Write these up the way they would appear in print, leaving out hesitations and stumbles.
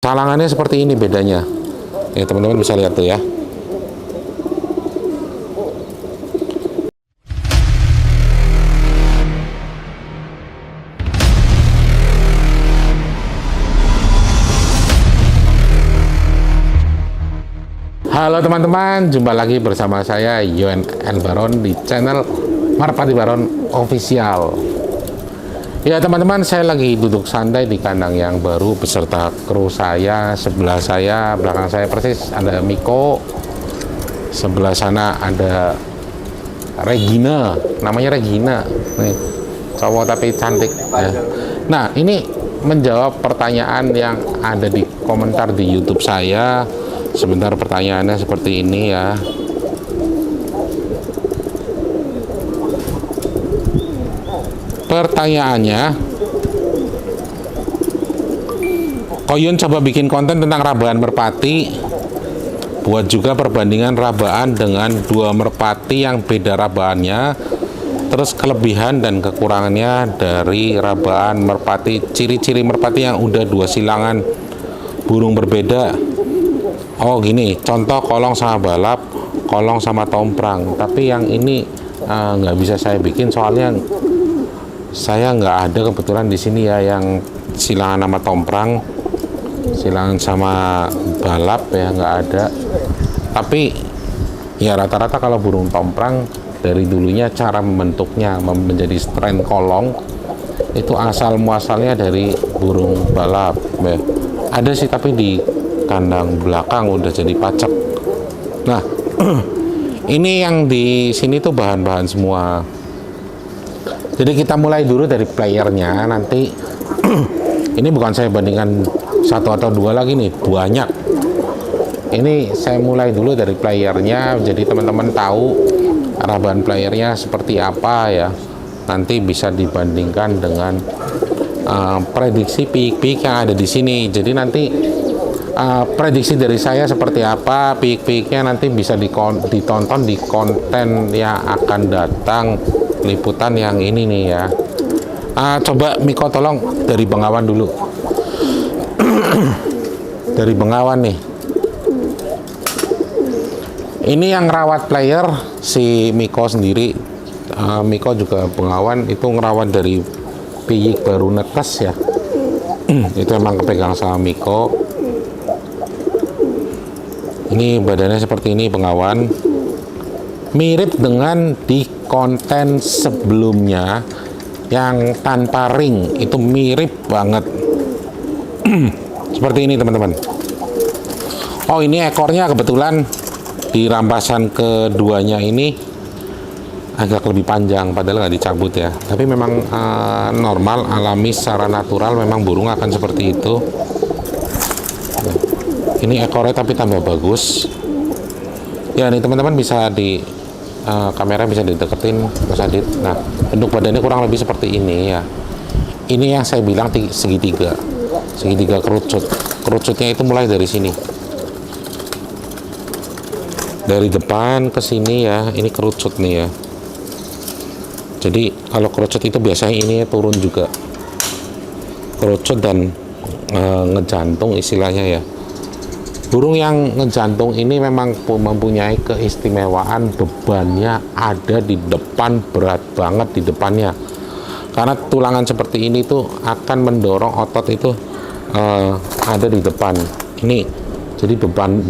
Talangannya seperti ini bedanya. Ya teman-teman bisa lihat tuh ya. Halo teman-teman, jumpa lagi bersama saya YONN Baron di channel Marpati Baron Official. Ya teman-teman, saya lagi duduk santai di kandang yang baru beserta kru saya. Sebelah saya, belakang saya persis ada Miko. Sebelah sana ada Regina, namanya Regina. Nih, cowok tapi cantik ya. Nah, ini menjawab pertanyaan yang ada di komentar di YouTube saya. Sebentar, pertanyaannya seperti ini ya. Pertanyaannya, Koyun coba bikin konten tentang rabaan merpati, buat juga perbandingan rabaan dengan dua merpati yang beda rabaannya, terus kelebihan dan kekurangannya dari rabaan merpati, ciri-ciri merpati yang udah dua silangan burung berbeda. Oh gini, contoh kolong sama balap, kolong sama tomprang. Tapi yang ini nggak bisa saya bikin soalnya saya nggak ada kebetulan di sini ya yang silangan sama tomprang, silangan sama balap ya nggak ada. Tapi ya rata-rata kalau burung tomprang dari dulunya cara membentuknya menjadi strain kolong itu asal muasalnya dari burung balap ya. Ada sih tapi di kandang belakang udah jadi pacak. Nah, ini yang di sini tuh bahan-bahan semua. Jadi kita mulai dulu dari playernya. Nanti ini bukan saya bandingkan satu atau dua lagi nih, banyak. Ini saya mulai dulu dari playernya, jadi teman-teman tahu rabaan playernya seperti apa ya. Nanti bisa dibandingkan dengan prediksi pik-pik yang ada di sini. Jadi nanti prediksi dari saya seperti apa, pik-piknya nanti bisa ditonton di konten yang akan datang, liputan yang ini nih ya. Coba Miko tolong dari Bengawan dulu. Dari Bengawan nih. Ini yang rawat player si Miko sendiri. Miko juga Bengawan itu ngerawat dari piyik baru netes ya. Itu emang kepegang sama Miko. Ini badannya seperti ini Bengawan, mirip dengan di konten sebelumnya yang tanpa ring, itu mirip banget. Seperti ini teman-teman. Oh ini ekornya kebetulan di rampasan keduanya ini agak lebih panjang, padahal nggak dicabut ya. Tapi memang normal, alami, secara natural memang burung akan seperti itu. Ini ekornya tapi tambah bagus ya. Nih teman-teman bisa di kamera bisa dideketin Mas Adit. Nah, bentuk badannya kurang lebih seperti ini ya. Ini yang saya bilang segitiga kerucut. Kerucutnya itu mulai dari sini, dari depan ke sini ya. Ini kerucut nih ya. Jadi kalau kerucut itu biasanya ini turun juga, kerucut dan ngejantung istilahnya ya. Burung yang ngejantung ini memang mempunyai keistimewaan, bebannya ada di depan, berat banget di depannya. Karena tulangan seperti ini tuh akan mendorong otot itu ada di depan. Ini jadi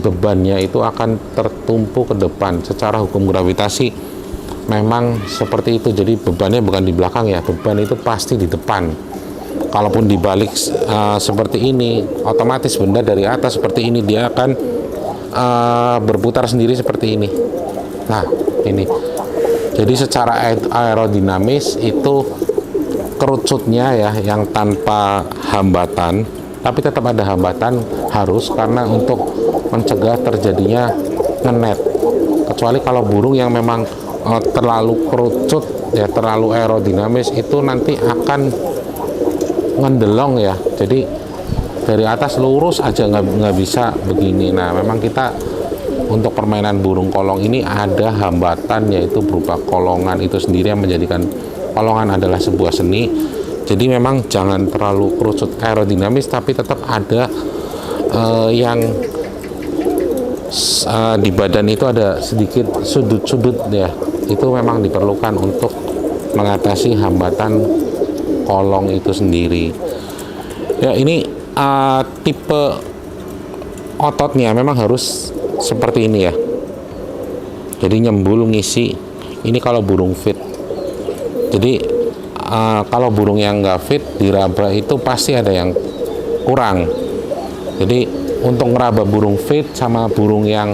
bebannya itu akan tertumpu ke depan. Secara hukum gravitasi memang seperti itu. Jadi bebannya bukan di belakang ya, beban itu pasti di depan. Kalaupun dibalik seperti ini, otomatis benda dari atas seperti ini dia akan berputar sendiri seperti ini. Nah, ini. Jadi secara aerodinamis itu kerucutnya ya yang tanpa hambatan, tapi tetap ada hambatan harus karena untuk mencegah terjadinya ngenet. Kecuali kalau burung yang memang terlalu kerucut ya, terlalu aerodinamis, itu nanti akan ngendelong ya. Jadi dari atas lurus aja nggak bisa begini. Nah memang kita untuk permainan burung kolong ini ada hambatan, yaitu berupa kolongan itu sendiri yang menjadikan kolongan adalah sebuah seni. Jadi memang jangan terlalu kerucut aerodinamis, tapi tetap ada yang di badan itu ada sedikit sudut-sudut ya, itu memang diperlukan untuk mengatasi hambatan kolong itu sendiri ya. Ini tipe ototnya memang harus seperti ini ya, jadi nyembul ngisi. Ini kalau burung fit. Jadi kalau burung yang nggak fit diraba itu pasti ada yang kurang. Jadi untuk ngeraba burung fit sama burung yang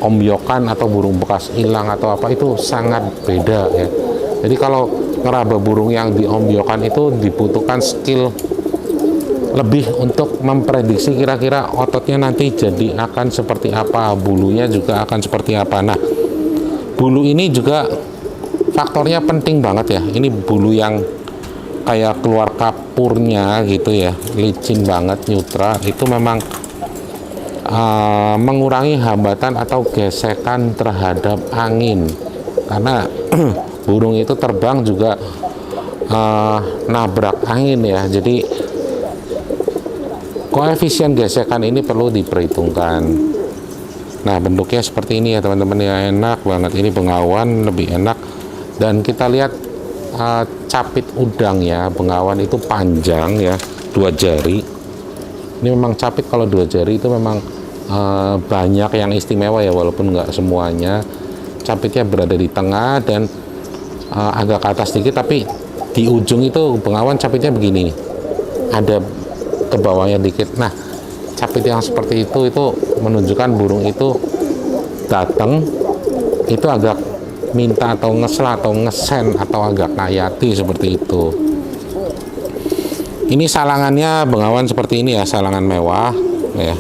ombyokan atau burung bekas hilang atau apa itu sangat beda ya. Jadi kalau ngeraba burung yang diombyokan itu dibutuhkan skill lebih untuk memprediksi kira-kira ototnya nanti jadi akan seperti apa, bulunya juga akan seperti apa. Nah, bulu ini juga faktornya penting banget ya. Ini bulu yang kayak keluar kapurnya gitu ya, licin banget, nyutra, itu memang mengurangi hambatan atau gesekan terhadap angin, karena burung itu terbang juga nabrak angin ya. Jadi koefisien gesekan ini perlu diperhitungkan. Nah, bentuknya seperti ini ya teman-teman ya, enak banget. Ini bengawan lebih enak. Dan kita lihat capit udang ya, bengawan itu panjang ya, 2 jari. Ini memang capit kalau 2 jari itu memang banyak yang istimewa ya, walaupun nggak semuanya. Capitnya berada di tengah dan agak ke atas sedikit, tapi di ujung itu bengawan capitnya begini nih, ada ke bawahnya dikit. Nah, capit yang seperti itu menunjukkan burung itu datang itu agak minta atau ngesel atau ngesen atau agak ngayati seperti itu. Ini salangannya bengawan seperti ini ya, salangan mewah ya.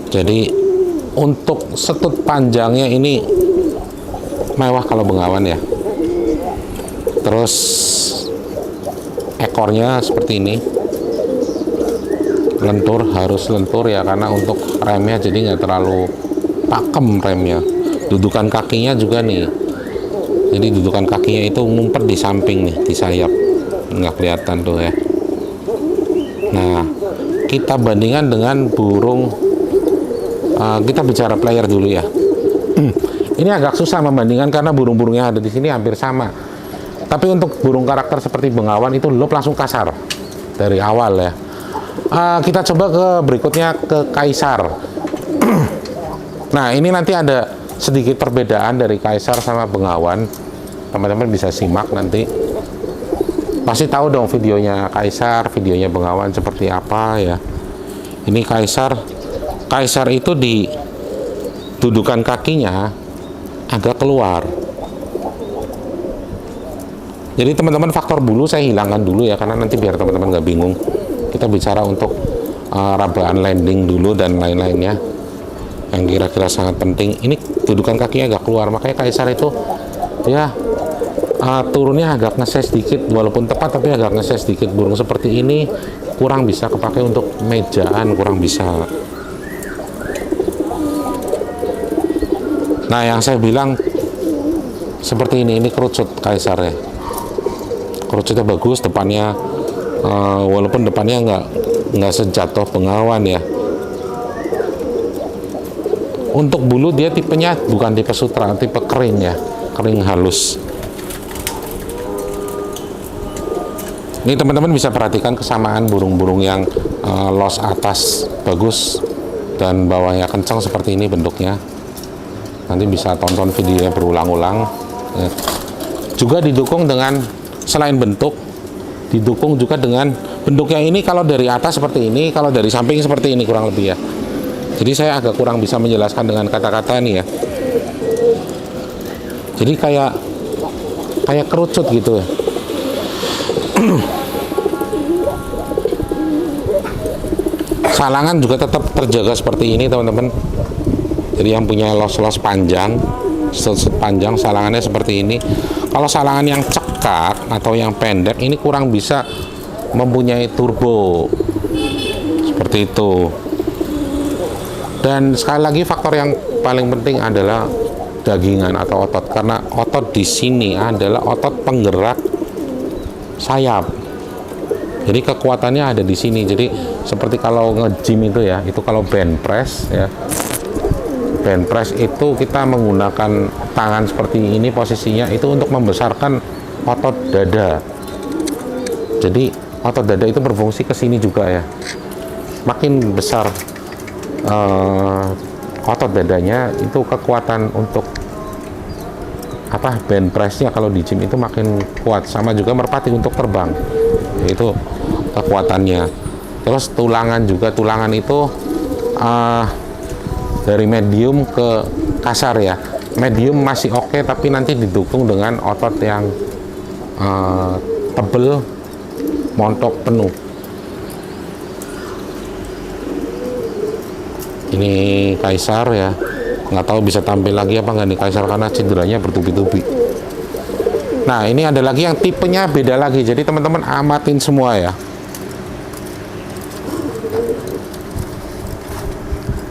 Jadi untuk setut panjangnya ini mewah kalau bengawan ya. Terus ekornya seperti ini, lentur, harus lentur ya, karena untuk remnya jadi nggak terlalu pakem remnya. Dudukan kakinya juga nih, jadi dudukan kakinya itu ngumpet di samping nih, di sayap, nggak kelihatan tuh ya. Nah, kita bandingkan dengan burung, kita bicara player dulu ya. Ini agak susah membandingkan karena burung-burung yang ada di sini hampir sama. Tapi untuk burung karakter seperti bengawan itu lob langsung kasar dari awal ya. Kita coba ke berikutnya, ke kaisar. Nah, ini nanti ada sedikit perbedaan dari kaisar sama bengawan. Teman-teman bisa simak nanti. Pasti tahu dong videonya kaisar, videonya bengawan seperti apa ya. Ini kaisar. Kaisar itu di dudukan kakinya agak keluar. Jadi teman-teman, faktor bulu saya hilangkan dulu ya, karena nanti biar teman-teman nggak bingung. Kita bicara untuk rabaan landing dulu dan lain-lainnya yang kira-kira sangat penting. Ini dudukan kakinya agak keluar, makanya kaisar itu ya turunnya agak ngeses sedikit, walaupun tepat tapi agak ngeses sedikit. Burung seperti ini kurang bisa kepake untuk mejaan, kurang bisa. Nah, yang saya bilang seperti ini kerucut kaisar ya. Kerucutnya bagus, depannya walaupun depannya nggak sejatuh bengawan ya. Untuk bulu dia tipenya bukan tipe sutra, tipe kering ya, kering halus. Ini teman-teman bisa perhatikan kesamaan burung-burung yang los atas bagus dan bawahnya kencang seperti ini bentuknya. Nanti bisa tonton videonya berulang-ulang ya. Juga didukung dengan, selain bentuk, didukung juga dengan bentuknya. Ini kalau dari atas seperti ini, kalau dari samping seperti ini kurang lebih ya. Jadi saya agak kurang bisa menjelaskan dengan kata-kata ini ya. Jadi kayak kerucut gitu ya. Salangan juga tetap terjaga seperti ini teman-teman. Jadi yang punya los-los panjang, panjang, salangannya seperti ini. Kalau salangan yang cekak atau yang pendek ini kurang bisa mempunyai turbo seperti itu. Dan sekali lagi faktor yang paling penting adalah dagingan atau otot, karena otot di sini adalah otot penggerak sayap. Jadi kekuatannya ada di sini. Jadi seperti kalau nge-gym itu ya, itu kalau bench press ya. Bench press itu kita menggunakan tangan seperti ini posisinya itu untuk membesarkan otot dada. Jadi otot dada itu berfungsi ke sini juga ya. Makin besar otot dadanya, itu kekuatan untuk bench pressnya kalau di gym itu makin kuat. Sama juga merpati untuk terbang, itu kekuatannya. Terus tulangan juga, tulangan itu dari medium ke kasar ya. Medium masih oke, tapi nanti didukung dengan otot yang tebel, montok penuh. Ini kaisar ya, nggak tahu bisa tampil lagi apa nggak nih kaisar karena cederanya bertubi-tubi. Nah, ini ada lagi yang tipenya beda lagi, jadi teman-teman amatin semua ya.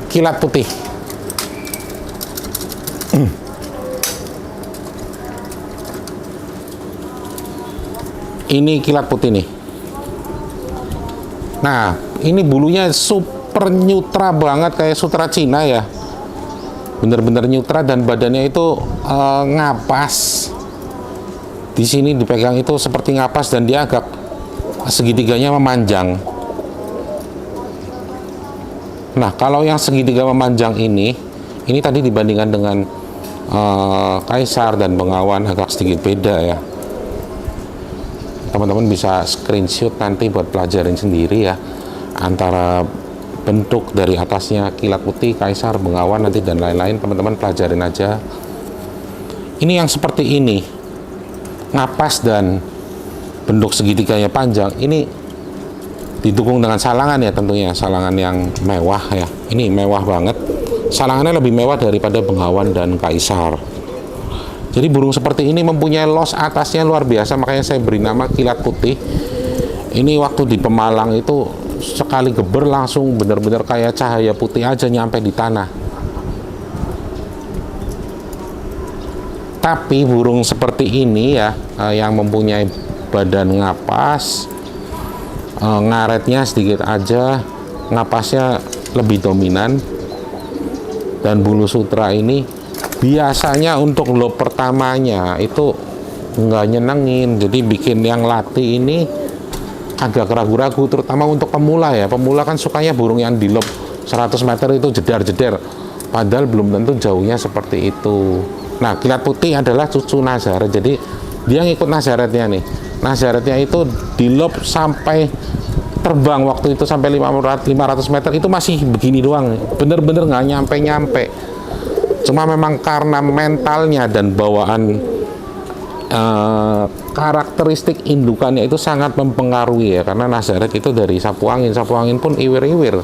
Kilat putih. Ini kilat putih nih. Nah, ini bulunya super nyutra banget kayak sutra Cina ya. Bener-bener nyutra dan badannya itu ngapas. Di sini dipegang itu seperti ngapas dan dia agak segitiganya memanjang. Nah, kalau yang segitiga memanjang ini tadi dibandingkan dengan kaisar dan bengawan agak sedikit beda ya. Teman-teman bisa screenshot nanti buat pelajarin sendiri ya, antara bentuk dari atasnya kilat putih, kaisar, bengawan nanti dan lain-lain, teman-teman pelajarin aja. Ini yang seperti ini, ngapas dan bentuk segitiganya panjang, ini didukung dengan salangan ya, tentunya salangan yang mewah ya. Ini mewah banget, salangannya lebih mewah daripada bengawan dan kaisar. Jadi burung seperti ini mempunyai los atasnya luar biasa, makanya saya beri nama kilat putih. Ini waktu di Pemalang itu sekali geber langsung benar-benar kayak cahaya putih aja nyampe di tanah. Tapi burung seperti ini ya, yang mempunyai badan ngapas, ngaretnya sedikit aja, ngapasnya lebih dominan, dan bulu sutra ini biasanya untuk lob pertamanya itu nggak nyenengin, jadi bikin yang latih ini agak ragu-ragu, terutama untuk pemula ya. Pemula kan sukanya burung yang di lob 100 meter itu jedar-jedar, padahal belum tentu jauhnya seperti itu. Nah, kilat putih adalah cucu Nazaret, jadi dia ngikut Nazaretnya nih. Nazaretnya itu di lob sampai terbang waktu itu sampai 500 meter itu masih begini doang, bener-bener nggak nyampe-nyampe. Cuma memang karena mentalnya dan bawaan karakteristik indukannya itu sangat mempengaruhi ya, karena Nazaret itu dari sapu angin pun iwir-iwir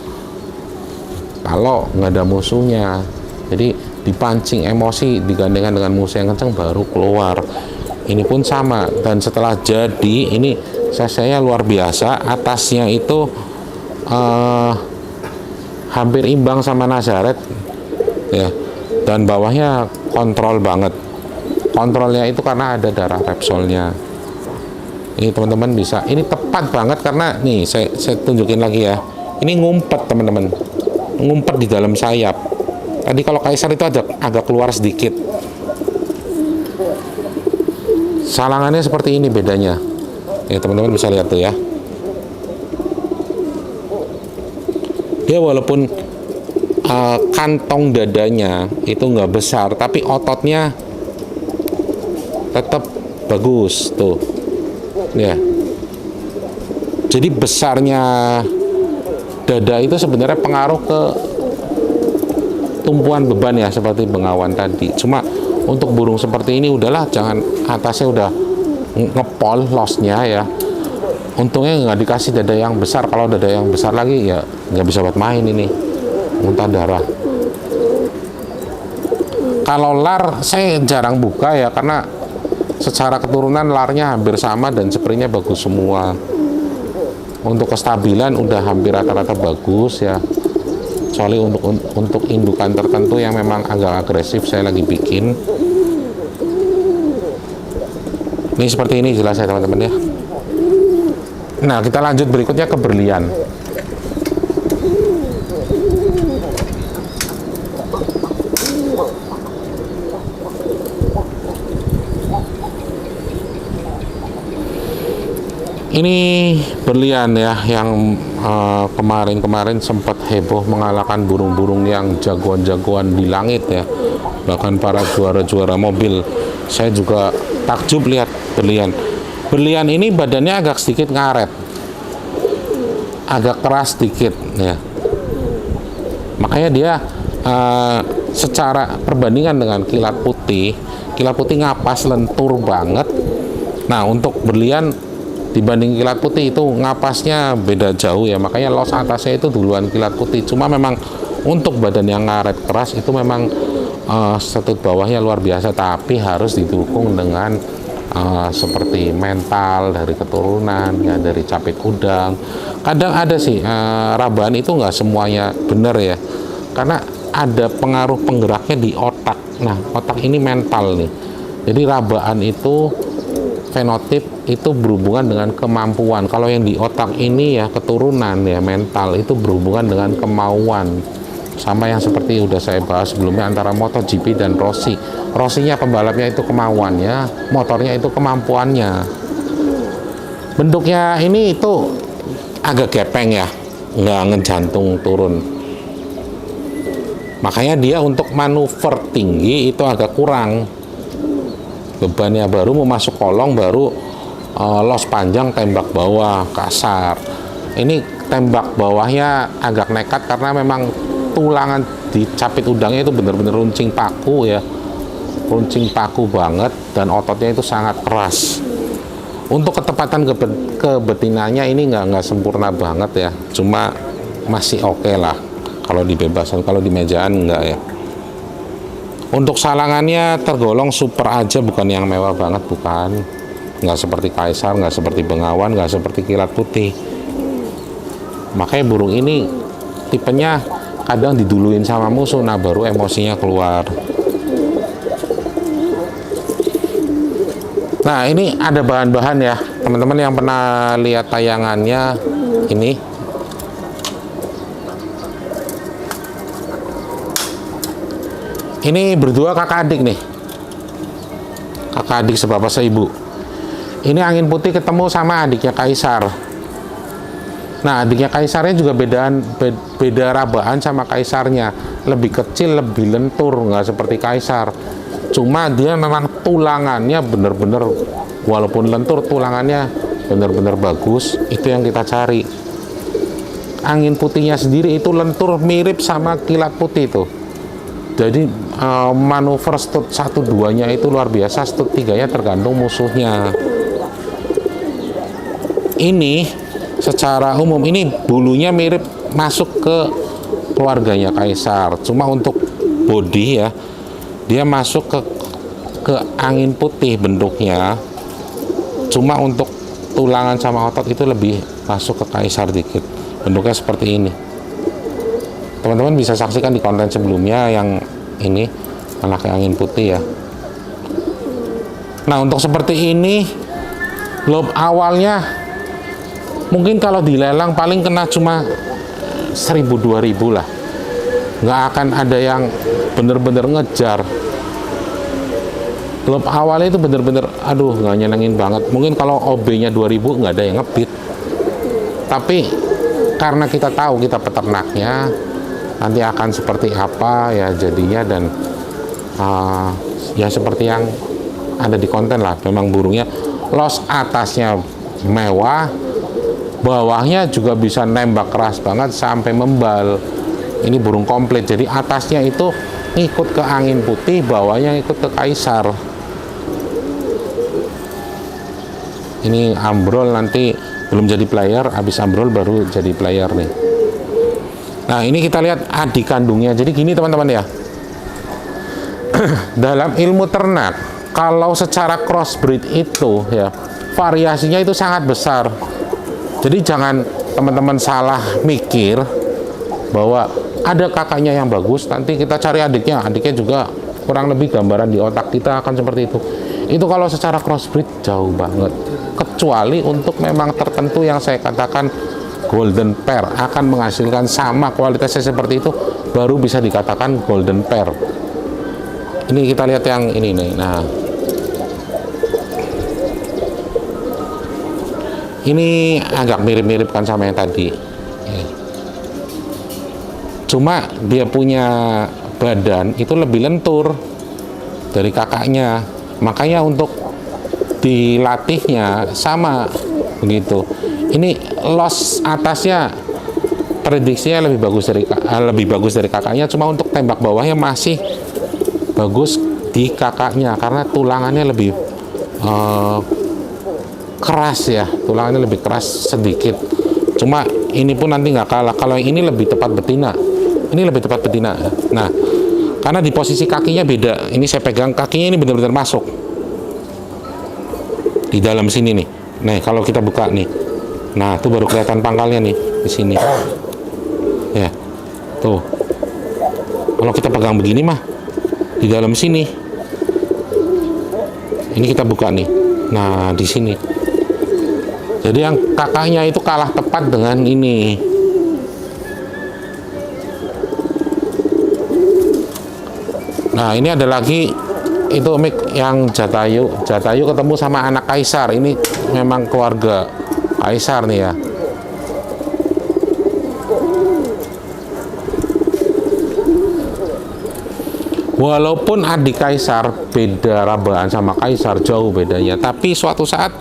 kalau nggak ada musuhnya. Jadi dipancing emosi digandengkan dengan musuh yang kencang baru keluar. Ini pun sama, dan setelah jadi ini saya luar biasa, atasnya itu hampir imbang sama Nazaret ya, dan bawahnya kontrol banget. Kontrolnya itu karena ada darah Repsolnya. Ini teman-teman bisa, ini tepat banget karena nih saya tunjukin lagi ya. Ini ngumpet teman-teman, ngumpet di dalam sayap. Tadi kalau kaisar itu agak keluar sedikit. Salangannya seperti ini bedanya. Ya teman-teman bisa lihat tuh ya. Dia walaupun kantong dadanya itu nggak besar, tapi ototnya tetap bagus tuh ya. Jadi besarnya dada itu sebenarnya pengaruh ke tumpuan beban ya, seperti bengawan tadi. Cuma untuk burung seperti ini udahlah, jangan atasnya udah ngepol losnya ya. Untungnya nggak dikasih dada yang besar, kalau dada yang besar lagi ya nggak bisa buat main, ini muntah darah. Kalau lar saya jarang buka ya, karena secara keturunan larnya hampir sama dan springnya bagus semua. Untuk kestabilan udah hampir rata-rata bagus ya, kecuali untuk indukan tertentu yang memang agak agresif saya lagi bikin. Ini seperti ini jelas ya teman-teman ya. Nah, kita lanjut berikutnya ke berlian. Ini berlian ya, yang kemarin-kemarin sempat heboh mengalahkan burung-burung yang jagoan-jagoan di langit ya, bahkan para juara-juara mobil. Saya juga takjub lihat berlian. Berlian ini badannya agak sedikit ngaret, agak keras sedikit ya. Makanya dia secara perbandingan dengan kilat putih ngapas lentur banget. Nah, untuk berlian dibanding kilat putih itu ngapasnya beda jauh ya, makanya los atasnya itu duluan kilat putih. Cuma memang untuk badan yang ngaret keras itu memang statut bawahnya luar biasa, tapi harus didukung dengan seperti mental dari keturunan ya, dari capit udang. Kadang ada sih rabahan itu nggak semuanya benar ya, karena ada pengaruh penggeraknya di otak. Nah, otak ini mental nih, jadi rabahan itu fenotip itu berhubungan dengan kemampuan. Kalau yang di otak ini ya keturunan ya, mental itu berhubungan dengan kemauan. Sama yang seperti udah saya bahas sebelumnya antara MotoGP dan Rossi. Rossinya pembalapnya itu kemauannya, motornya itu kemampuannya. Bentuknya ini itu agak gepeng ya, nggak ngejantung turun. Makanya dia untuk manuver tinggi itu agak kurang. Bebannya baru mau masuk kolong, baru los panjang, tembak bawah kasar. Ini tembak bawahnya agak nekat karena memang tulangan di capit udangnya itu benar-benar runcing paku ya, runcing paku banget, dan ototnya itu sangat keras. Untuk ketepatan kebetinannya ini nggak sempurna banget ya, cuma masih oke lah kalau dibebasan. Kalau di mejaan enggak ya. Untuk salangannya tergolong super aja, bukan yang mewah banget, bukan. Nggak seperti Kaisar, nggak seperti Bengawan, nggak seperti Kilat Putih. Makanya burung ini tipenya kadang diduluin sama musuh, nah baru emosinya keluar. Nah, ini ada bahan-bahan ya, teman-teman yang pernah lihat tayangannya ini. Ini berdua kakak adik nih, kakak adik sebapak seibu. Ini angin putih ketemu sama adiknya Kaisar. Nah, adiknya Kaisarnya juga beda rabaan sama Kaisarnya, lebih kecil, lebih lentur, nggak seperti Kaisar. Cuma dia memang tulangannya bener-bener, walaupun lentur tulangannya bener-bener bagus. Itu yang kita cari. Angin putihnya sendiri itu lentur mirip sama Kilat Putih tuh. Jadi manuver stud 1-2-nya itu luar biasa, stud 3-nya tergantung musuhnya. Ini secara umum ini bulunya mirip masuk ke keluarganya Kaisar. Cuma untuk body ya, dia masuk ke angin putih bentuknya. Cuma untuk tulangan sama otot itu lebih masuk ke Kaisar dikit. Bentuknya seperti ini. Teman-teman bisa saksikan di konten sebelumnya yang ini pakai angin putih ya. Nah, untuk seperti ini lob awalnya mungkin kalau dilelang paling kena cuma 1.000-2.000 lah. Nggak akan ada yang bener-bener ngejar. Lob awalnya itu bener-bener aduh nggak nyenengin banget. Mungkin kalau OB-nya 2.000 nggak ada yang ngebit. Tapi karena kita tahu kita peternaknya nanti akan seperti apa ya jadinya, dan ya seperti yang ada di konten lah. Memang burungnya los atasnya mewah, bawahnya juga bisa nembak keras banget sampai membal. Ini burung komplit, jadi atasnya itu ngikut ke angin putih, bawahnya ngikut ke Kaisar. Ini ambrol, nanti belum jadi player, habis ambrol baru jadi player nih. Nah, ini kita lihat adik kandungnya. Jadi gini teman-teman ya, dalam ilmu ternak, kalau secara crossbreed itu ya variasinya itu sangat besar. Jadi jangan teman-teman salah mikir bahwa ada kakaknya yang bagus, nanti kita cari adiknya juga kurang lebih gambaran di otak kita akan seperti itu. Itu kalau secara crossbreed jauh banget, kecuali untuk memang tertentu yang saya katakan golden pair akan menghasilkan sama kualitasnya seperti itu, baru bisa dikatakan golden pair. Ini kita lihat yang ini nih. Nah, ini agak mirip-mirip kan sama yang tadi, cuma dia punya badan itu lebih lentur dari kakaknya, makanya untuk dilatihnya sama begitu. Ini loss atasnya prediksinya lebih bagus dari kakaknya, cuma untuk tembak bawahnya masih bagus di kakaknya karena tulangannya lebih keras ya, tulangannya lebih keras sedikit. Cuma ini pun nanti nggak kalah. Kalau yang ini lebih tepat betina, ini lebih tepat betina. Nah, karena di posisi kakinya beda. Ini saya pegang kakinya, ini benar-benar masuk di dalam sini nih. Nah, kalau kita buka nih, nah itu baru kelihatan pangkalnya nih di sini. Ya, tuh. Kalau kita pegang begini mah di dalam sini. Ini kita buka nih. Nah, di sini. Jadi yang kakaknya itu kalah tepat dengan ini. Nah, ini ada lagi itu mik yang Jatayu. Jatayu ketemu sama anak Kaisar. Ini memang keluarga Kaisar nih ya. Walaupun adik Kaisar beda rabaan sama Kaisar, jauh bedanya, tapi suatu saat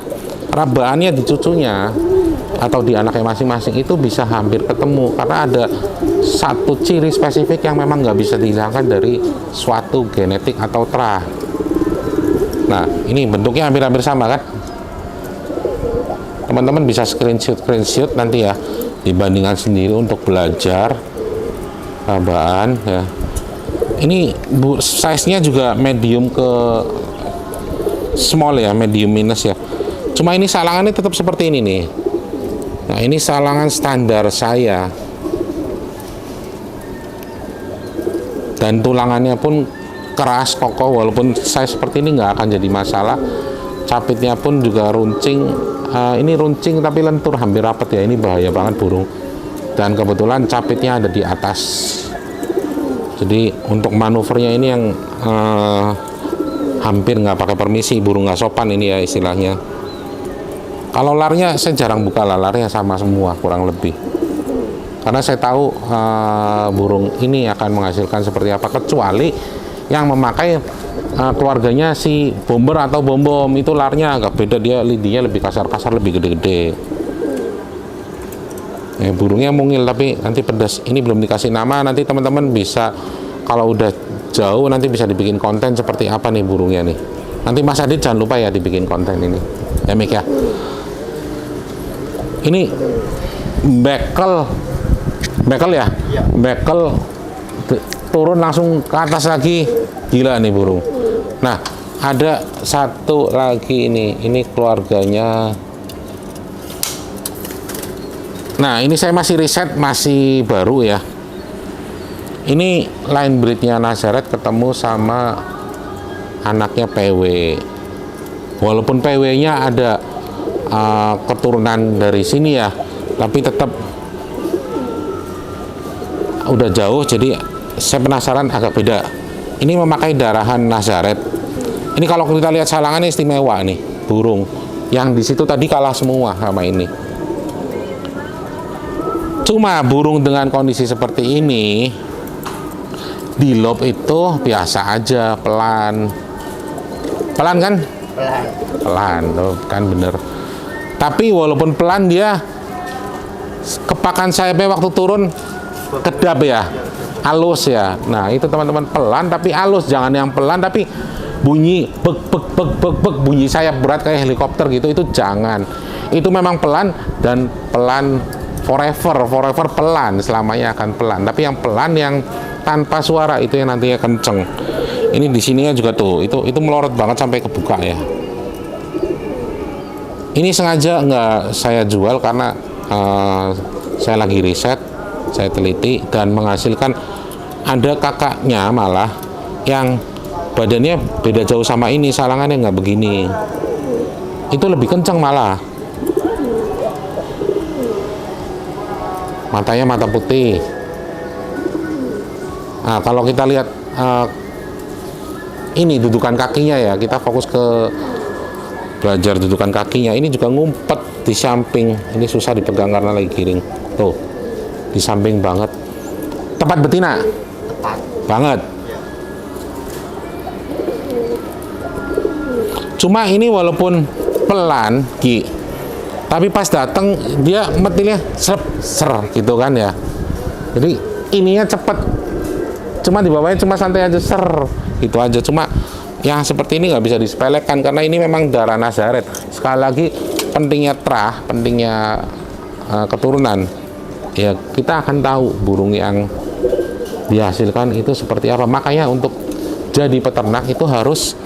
rabaannya di cucunya atau di anaknya masing-masing itu bisa hampir ketemu karena ada satu ciri spesifik yang memang nggak bisa dihilangkan dari suatu genetik atau terah. Nah, ini bentuknya hampir-hampir sama kan? Teman-teman bisa screenshot nanti ya, dibandingkan sendiri untuk belajar rabaan ya. Ini size-nya juga medium ke small ya, medium minus ya. Cuma ini salangannya tetap seperti ini nih. Nah, ini salangan standar saya. Dan tulangannya pun keras, kokoh, walaupun size seperti ini nggak akan jadi masalah. Capitnya pun juga runcing. Ini runcing tapi lentur, hampir rapat ya. Ini bahaya banget burung. Dan kebetulan capitnya ada di atas. Jadi untuk manuvernya ini yang hampir nggak pakai permisi, burung nggak sopan ini ya istilahnya. Kalau larnya saya jarang buka, larnya sama semua kurang lebih. Karena saya tahu burung ini akan menghasilkan seperti apa, kecuali yang memakai keluarganya si bomber atau bom-bom, itu larnya agak beda, dia lidinya lebih kasar-kasar, lebih gede-gede. Burungnya mungil tapi nanti pedas. Ini belum dikasih nama, nanti teman-teman bisa kalau udah jauh nanti bisa dibikin konten seperti apa nih burungnya nih. Nanti Mas Adit jangan lupa ya dibikin konten ini. Ya Mik ya. Ini bekel ya? Iya. Bekel turun langsung ke atas lagi. Gila nih burung. Nah, ada satu lagi ini keluarganya. Nah, ini saya masih riset, masih baru ya. Ini line breednya Nazareth ketemu sama anaknya PW. Walaupun PW-nya ada keturunan dari sini ya, tapi tetap udah jauh, jadi saya penasaran agak beda. Ini memakai darahan Nazareth. Ini kalau kita lihat salangannya istimewa nih, burung. Yang di situ tadi kalah semua sama ini. Cuma burung dengan kondisi seperti ini di lob itu biasa aja, pelan kan? Pelan tuh kan bener. Tapi walaupun pelan dia kepakan sayapnya waktu turun kedap ya, halus ya. Nah itu teman-teman, pelan tapi halus, jangan yang pelan tapi bunyi bek bunyi sayap berat kayak helikopter gitu, itu jangan. Itu memang pelan dan pelan forever pelan, selamanya akan pelan. Tapi yang pelan yang tanpa suara itu yang nantinya kenceng. Ini di sininya juga tuh, itu melorot banget sampai kebuka ya. Ini sengaja nggak saya jual karena saya lagi riset, saya teliti dan menghasilkan ada kakaknya malah yang badannya beda jauh sama ini, salangannya nggak begini. itu lebih kencang malah. Matanya mata putih. Nah, kalau kita lihat ini dudukan kakinya ya, kita fokus ke belajar dudukan kakinya. Ini juga ngumpet di samping. Ini susah dipegang karena lagi giring. Tuh, di samping banget. Tepat betina? Tepat. Banget. Cuma ini walaupun pelan, Ki, tapi pas datang dia metilnya ser gitu kan ya. Jadi ininya cepet. Cuma di bawahnya cuma santai aja gitu aja. Cuma yang seperti ini nggak bisa disepelekan karena ini memang darah Nazaret. Sekali lagi pentingnya terah, pentingnya keturunan. Ya kita akan tahu burung yang dihasilkan itu seperti apa. Makanya untuk jadi peternak itu harus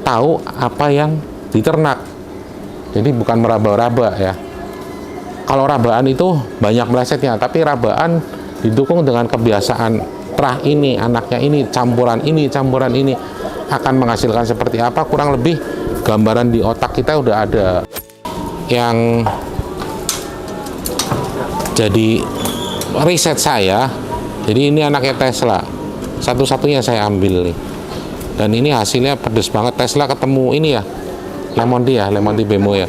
tahu apa yang diternak. Jadi bukan meraba-raba ya. Kalau rabaan itu banyak melesetnya, tapi rabaan didukung dengan kebiasaan terah ini, anaknya ini, campuran ini akan menghasilkan seperti apa, kurang lebih gambaran di otak kita udah ada. Yang jadi riset saya, jadi ini anaknya Tesla, satu-satunya saya ambil nih. Dan ini hasilnya pedes banget. Tesla ketemu ini ya, Lemon Tea Bemo ya.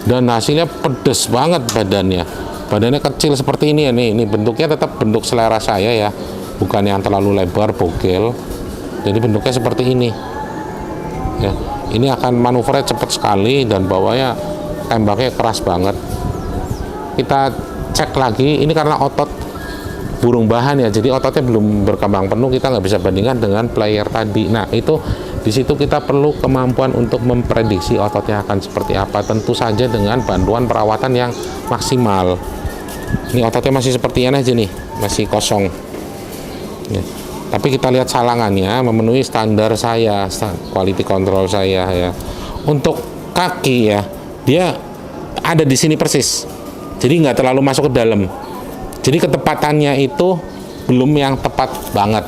Dan hasilnya pedes banget badannya. Badannya kecil seperti ini ya nih. Ini bentuknya tetap bentuk selera saya ya. Bukan yang terlalu lebar, bogel. Jadi bentuknya seperti ini. Ya, ini akan manuvernya cepat sekali dan bawahnya tembaknya keras banget. Kita cek lagi. Ini karena otot burung bahan ya, jadi ototnya belum berkembang penuh, kita nggak bisa bandingkan dengan player tadi. Nah itu di situ kita perlu kemampuan untuk memprediksi ototnya akan seperti apa, tentu saja dengan bantuan perawatan yang maksimal. Ini ototnya masih seperti ini aja nih, masih kosong ya. Tapi kita lihat salangannya memenuhi standar saya, quality control saya ya. Untuk kaki ya, dia ada di sini persis, jadi nggak terlalu masuk ke dalam. Jadi ketepatannya itu belum yang tepat banget.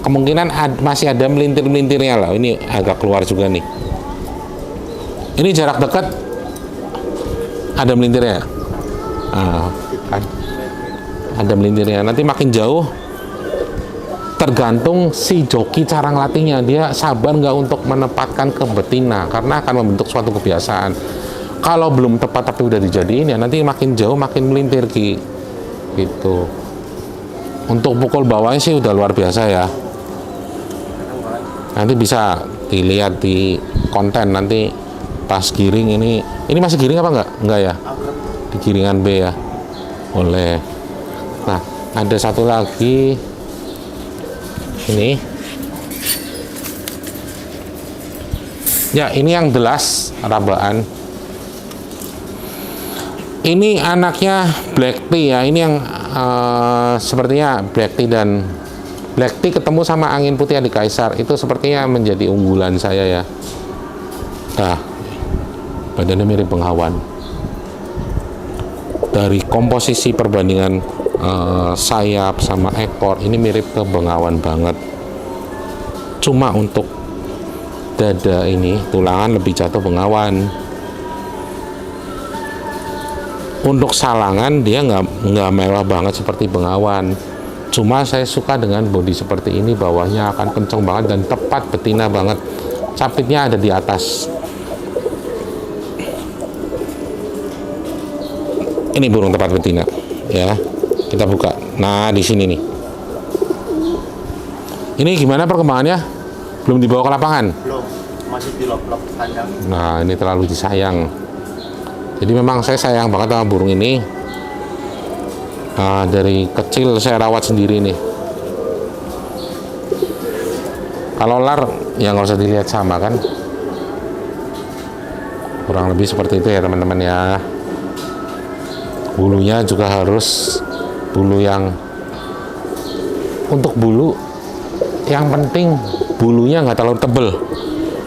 Kemungkinan masih ada melintir-melintirnya lah. Ini agak keluar juga nih. Ini jarak dekat ada melintirnya. Kan? Ada melintirnya. Nanti makin jauh tergantung si joki cara ngelatihnya. Dia sabar nggak untuk menempatkan ke betina karena akan membentuk suatu kebiasaan. Kalau belum tepat tapi udah dijadiin ya nanti makin jauh makin melintir gitu. Untuk pukul bawahnya sih udah luar biasa ya. Nanti bisa dilihat di konten nanti pas giring ini masih giring apa enggak ya? Di giringan B ya. Boleh. Nah, ada satu lagi ini. Ya, ini yang jelas rabaan. Ini anaknya Black Tea ya. Ini yang sepertinya Black Tea dan Black Tea ketemu sama angin putih di Kaisar itu sepertinya menjadi unggulan saya ya. Nah, badannya mirip bengawan. Dari komposisi perbandingan sayap sama ekor ini mirip ke bengawan banget. Cuma untuk dada ini tulangan lebih jatuh bengawan. Untuk salangan dia nggak mewah banget seperti bengawan. Cuma saya suka dengan bodi seperti ini, bawahnya akan kenceng banget dan tepat betina banget. Capitnya ada di atas. Ini burung tepat betina, ya. Kita buka. Nah di sini nih. Ini gimana perkembangannya? Belum dibawa ke lapangan? Belum, masih di lock kandang. Nah ini terlalu disayang. Jadi memang saya sayang banget sama burung ini. Dari kecil saya rawat sendiri nih. Kalau lar ya nggak usah dilihat sama kan. Kurang lebih seperti itu ya teman-teman ya. Bulunya juga harus bulu yang untuk bulu yang penting bulunya nggak terlalu tebel.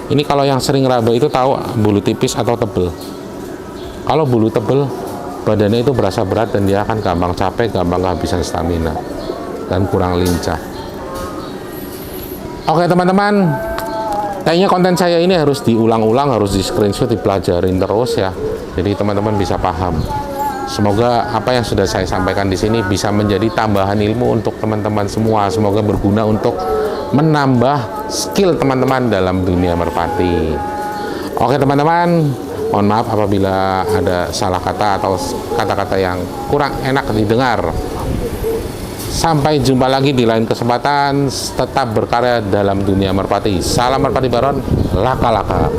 Ini kalau yang sering raba itu tahu bulu tipis atau tebel. Kalau bulu tebel, badannya itu berasa berat dan dia akan gampang capek, gampang kehabisan stamina, dan kurang lincah. Oke teman-teman, Kayaknya konten saya ini harus diulang-ulang, harus di screenshot, dipelajarin terus ya. Jadi teman-teman bisa paham. Semoga apa yang sudah saya sampaikan di sini bisa menjadi tambahan ilmu untuk teman-teman semua. Semoga berguna untuk menambah skill teman-teman dalam dunia merpati. Oke teman-teman, mohon maaf apabila ada salah kata atau kata-kata yang kurang enak didengar. Sampai jumpa lagi di lain kesempatan. Tetap berkarya dalam dunia merpati. Salam Merpati Baron, laka-laka.